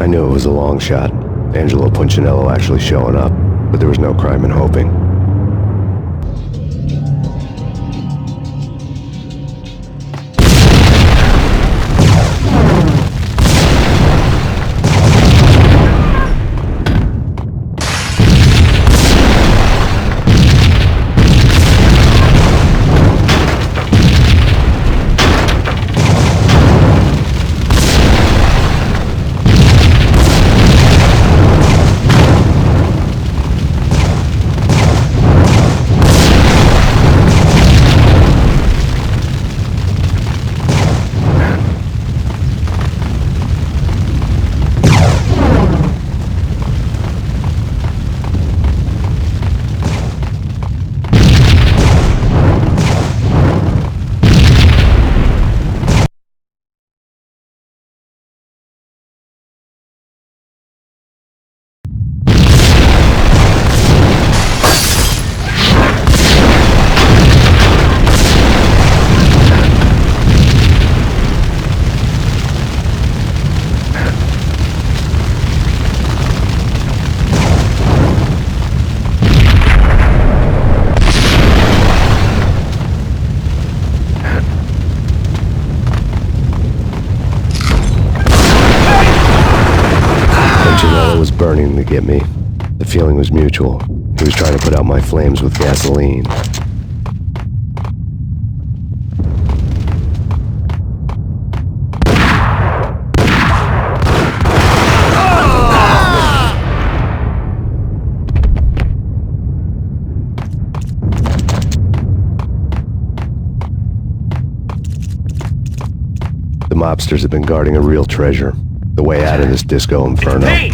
I knew it was a long shot, Angelo Punchinello actually showing up, but there was no crime in hoping. Punchinello was burning to get me. The feeling was mutual. He was trying to put out my flames with gasoline. The mobsters have been guarding a real treasure. The way out of this disco inferno. Payne!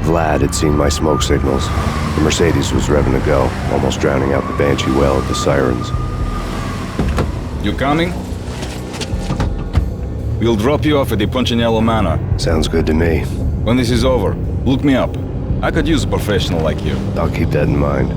Vlad had seen my smoke signals. The Mercedes was revving to go, almost drowning out the Banshee well of the sirens. You coming? We'll drop you off at the Punchinello Manor. Sounds good to me. When this is over, look me up. I could use a professional like you. I'll keep that in mind.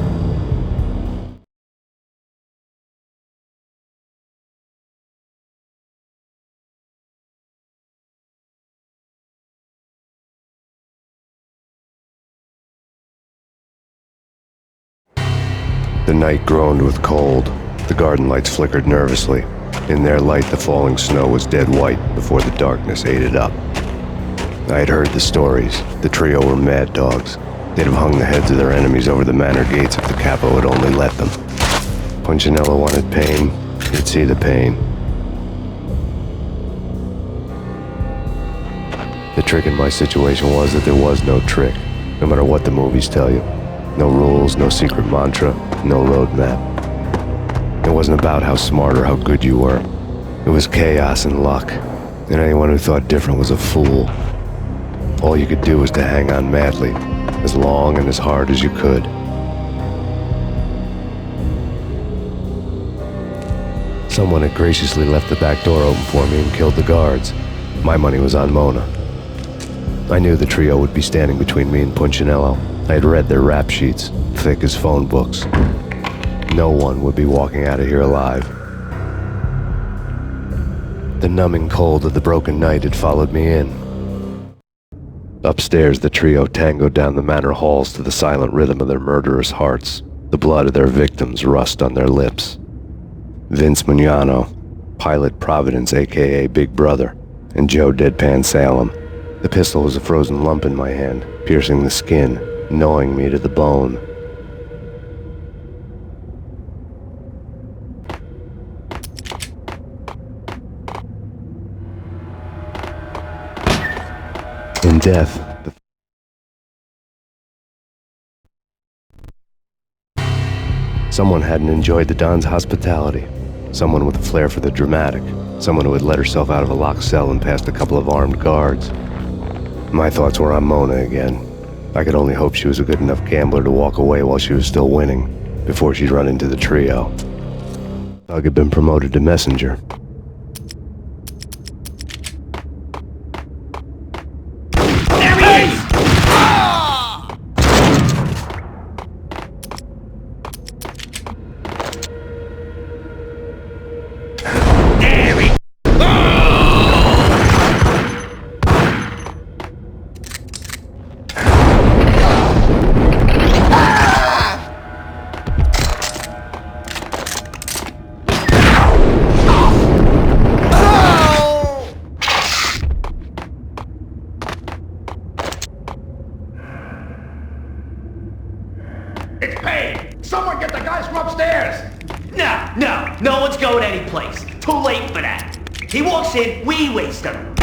The night groaned with cold. The garden lights flickered nervously. In their light, the falling snow was dead white before the darkness ate it up. I had heard the stories. The trio were mad dogs. They'd have hung the heads of their enemies over the manor gates if the capo had only let them. Punchinello wanted Payne. He'd see the pain. The trick in my situation was that there was no trick, no matter what the movies tell you. No rules, no secret mantra, no roadmap. It wasn't about how smart or how good you were. It was chaos and luck, and anyone who thought different was a fool. All you could do was to hang on madly, as long and as hard as you could. Someone had graciously left the back door open for me and killed the guards. My money was on Mona. I knew the trio would be standing between me and Punchinello. I had read their rap sheets, thick as phone books. No one would be walking out of here alive. The numbing cold of the broken night had followed me in. Upstairs, the trio tangoed down the manor halls to the silent rhythm of their murderous hearts. The blood of their victims rust on their lips. Vince Mugnano, Pilot Providence aka Big Brother, and Joe Deadpan Salem. The pistol was a frozen lump in my hand, piercing the skin, gnawing me to the bone. In death, someone hadn't enjoyed the Don's hospitality. Someone with a flair for the dramatic. Someone who had let herself out of a locked cell and past a couple of armed guards. My thoughts were on Mona again. I could only hope she was a good enough gambler to walk away while she was still winning, before she'd run into the trio. Doug had been promoted to messenger. It's Payne! Someone get the guys from upstairs! No one's going anyplace. Too late for that. He walks in, we waste him.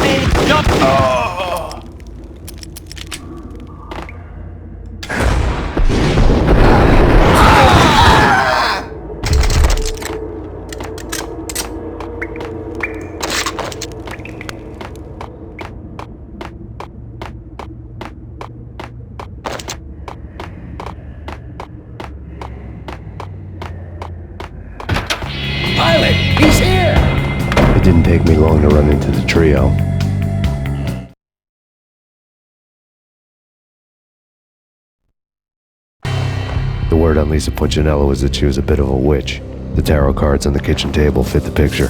Pilot! He's here! It didn't take me long to run into the trio. The word on Lisa Punchinello was that she was a bit of a witch. The tarot cards on the kitchen table fit the picture.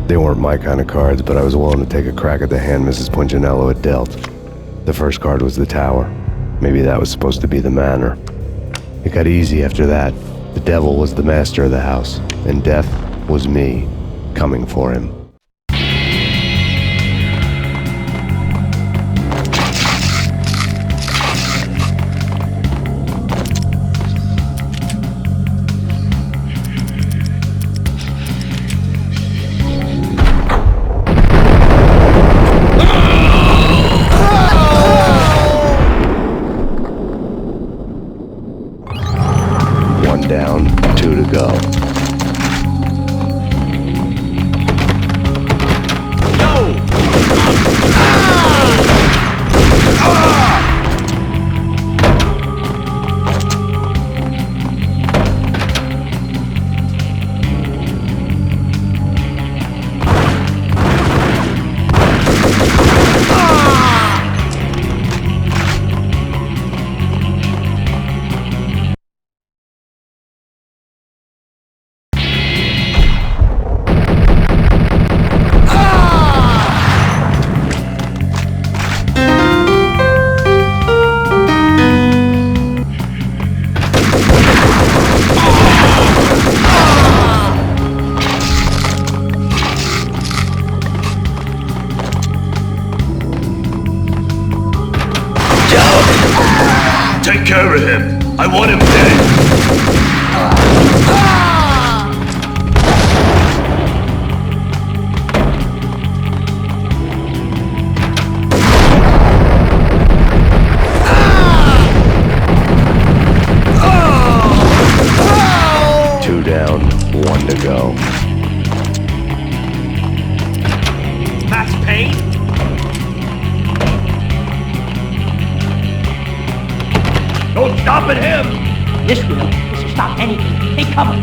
They weren't my kind of cards, but I was willing to take a crack at the hand Mrs. Punchinello had dealt. The first card was the Tower. Maybe that was supposed to be the manor. It got easy after that. The devil was the master of the house, and death was me, coming for him. One down, two to go. Take care of him. I want him dead. Two down, one to go. That's Payne? No stopping him! This will stop anything. Take cover.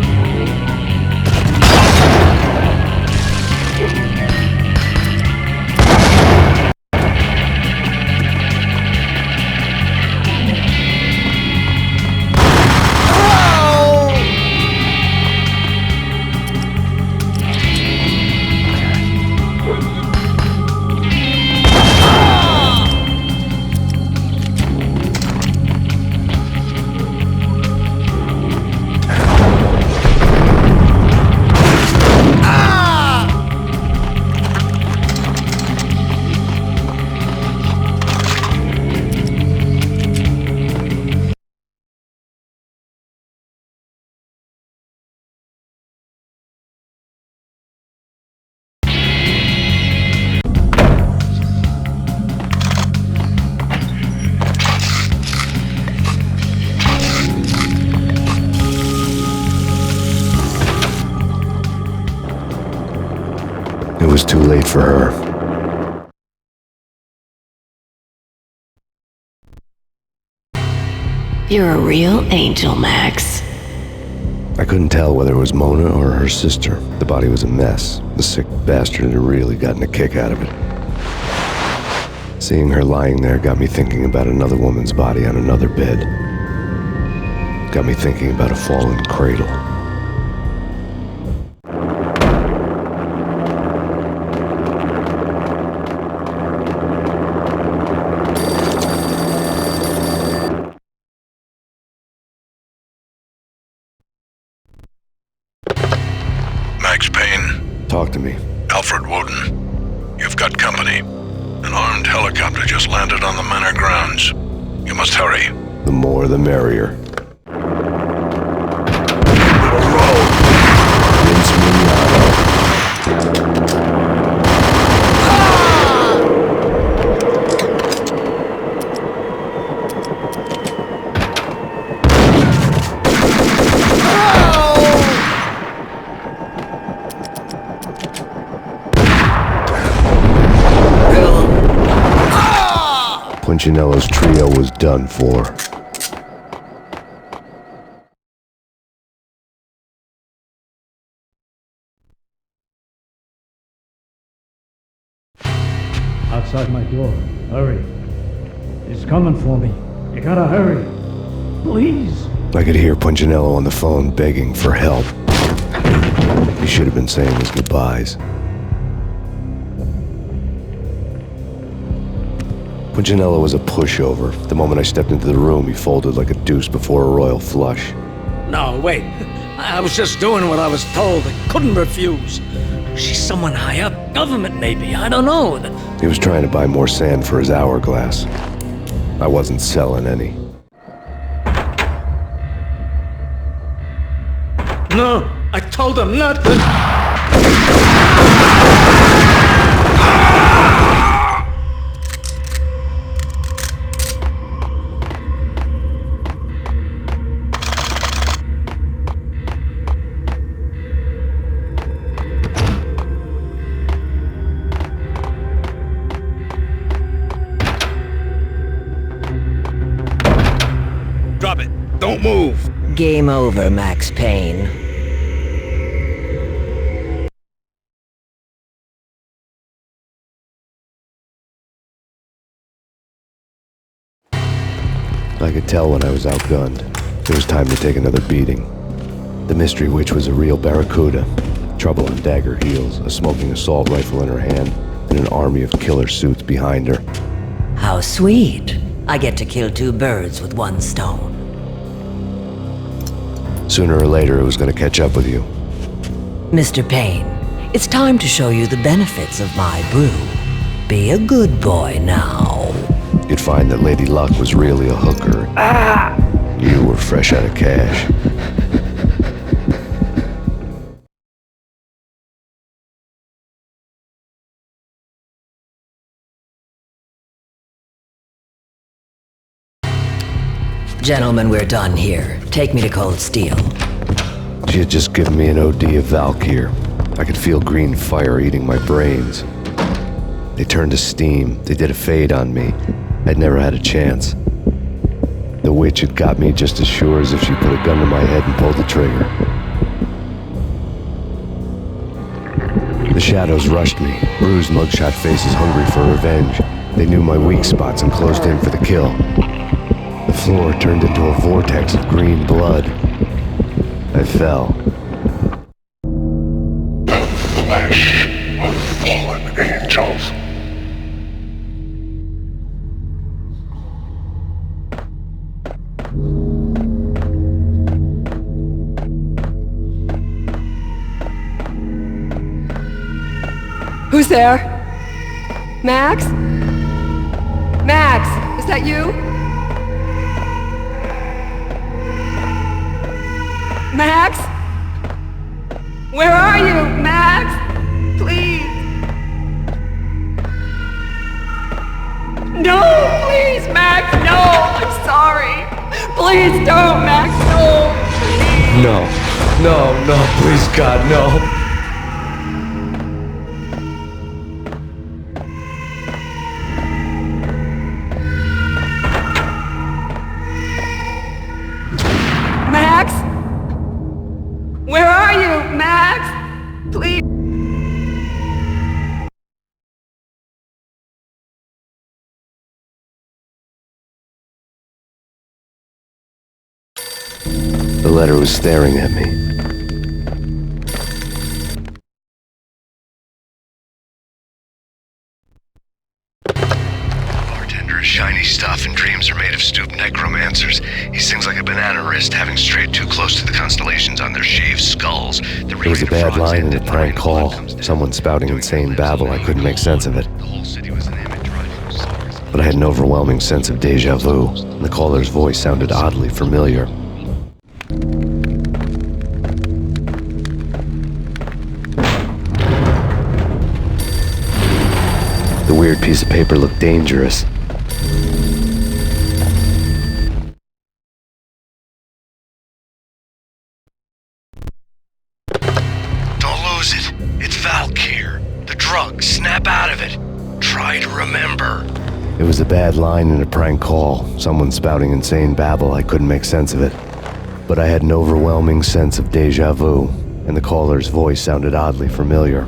too late for her. You're a real angel, Max. I couldn't tell whether it was Mona or her sister. The body was a mess. The sick bastard had really gotten a kick out of it. Seeing her lying there got me thinking about another woman's body on another bed. Got me thinking about a fallen cradle. Max Payne. Talk to me. Alfred Woden. You've got company. An armed helicopter just landed on the manor grounds. You must hurry. The more the merrier. Vince Mignogna. Punchinello's trio was done for. Outside my door. Hurry. He's coming for me. You gotta hurry. Please. I could hear Punchinello on the phone begging for help. He should have been saying his goodbyes. Punchinello was a pushover. The moment I stepped into the room, he folded like a deuce before a royal flush. No, wait. I was just doing what I was told. I couldn't refuse. She's someone high up. Government, maybe. I don't know. He was trying to buy more sand for his hourglass. I wasn't selling any. No, I told him not to. Drop it. Don't move. Game over, Max Payne. I could tell when I was outgunned. It was time to take another beating. The mystery witch was a real barracuda. Trouble in dagger heels, a smoking assault rifle in her hand, and an army of killer suits behind her. How sweet. I get to kill two birds with one stone. Sooner or later, it was going to catch up with you. Mr. Payne, it's time to show you the benefits of my brew. Be a good boy now. You'd find that Lady Luck was really a hooker. You were fresh out of cash. Gentlemen, we're done here. Take me to Cold Steel. She had just given me an OD of Valkyr. I could feel green fire eating my brains. They turned to steam. They did a fade on me. I'd never had a chance. The witch had got me just as sure as if she put a gun to my head and pulled the trigger. The shadows rushed me, bruised mugshot faces hungry for revenge. They knew my weak spots and closed in for the kill. The floor turned into a vortex of green blood. I fell. The flesh of fallen angels. Who's there? Max? Max, is that you? Max? Where are you, Max? Please. No, please, Max, no, I'm sorry. Please don't, Max, no. No, please God, no. letter was staring at me. Bartender is shiny stuff, and dreams are made of stooped necromancers. He sings like a banana wrist, having strayed too close to the constellations on their shaved skulls. There was a bad line in a prank call. Someone spouting insane babble. I couldn't make sense of it. But I had an overwhelming sense of deja vu, and the caller's voice sounded oddly familiar. The weird piece of paper looked dangerous. Don't lose it. It's Valkyr. The drug. Snap out of it. Try to remember. It was a bad line in a prank call. Someone spouting insane babble. I couldn't make sense of it. But I had an overwhelming sense of deja vu, and the caller's voice sounded oddly familiar.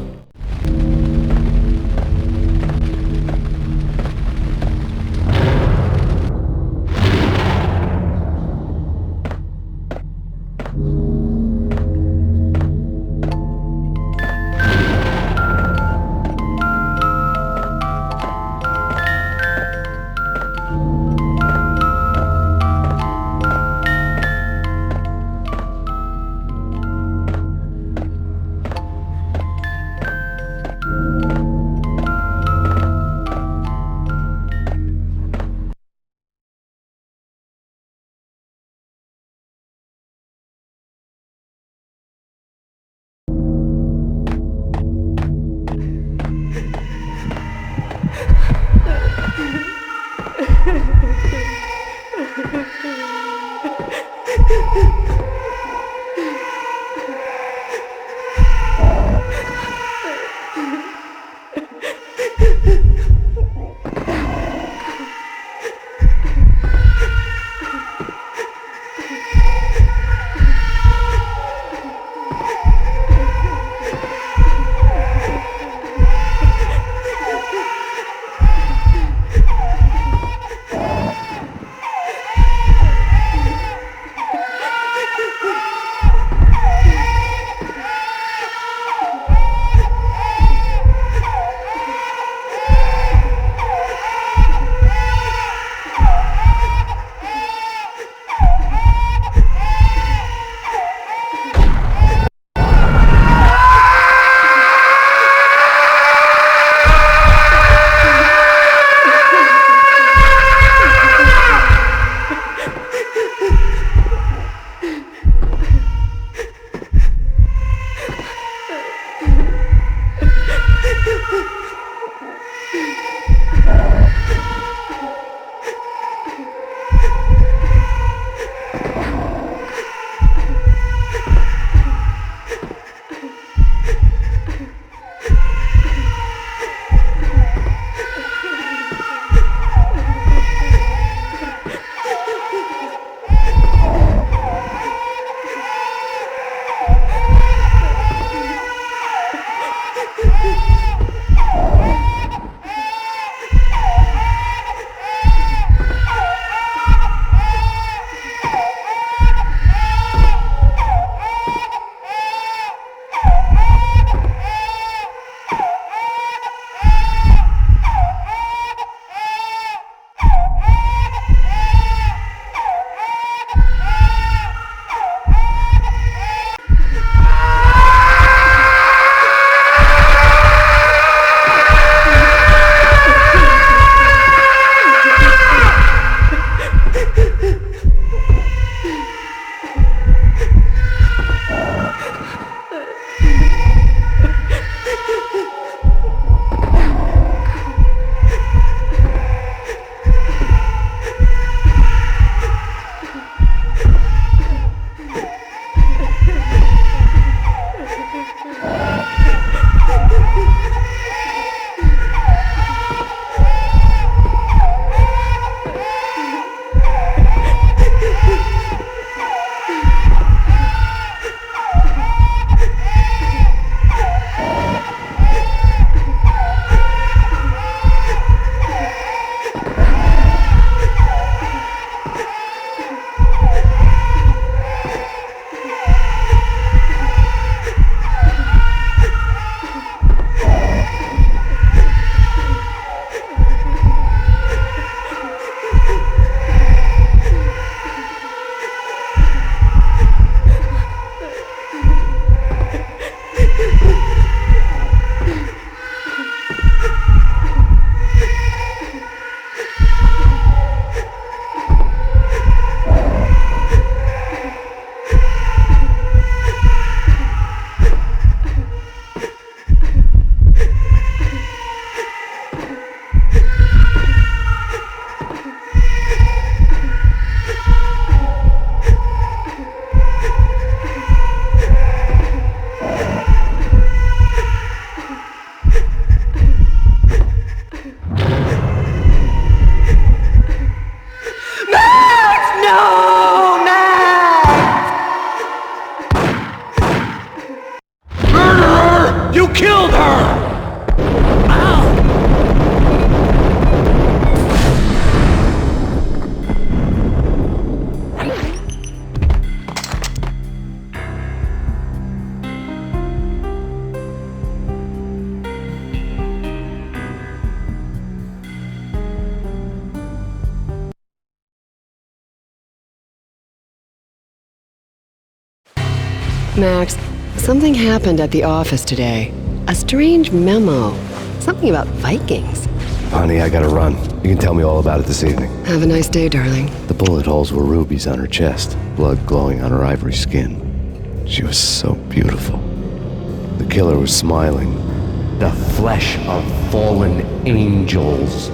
Max, something happened at the office today. A strange memo. Something about Vikings. Honey, I gotta run. You can tell me all about it this evening. Have a nice day, darling. The bullet holes were rubies on her chest, blood glowing on her ivory skin. She was so beautiful. The killer was smiling. The flesh of fallen angels.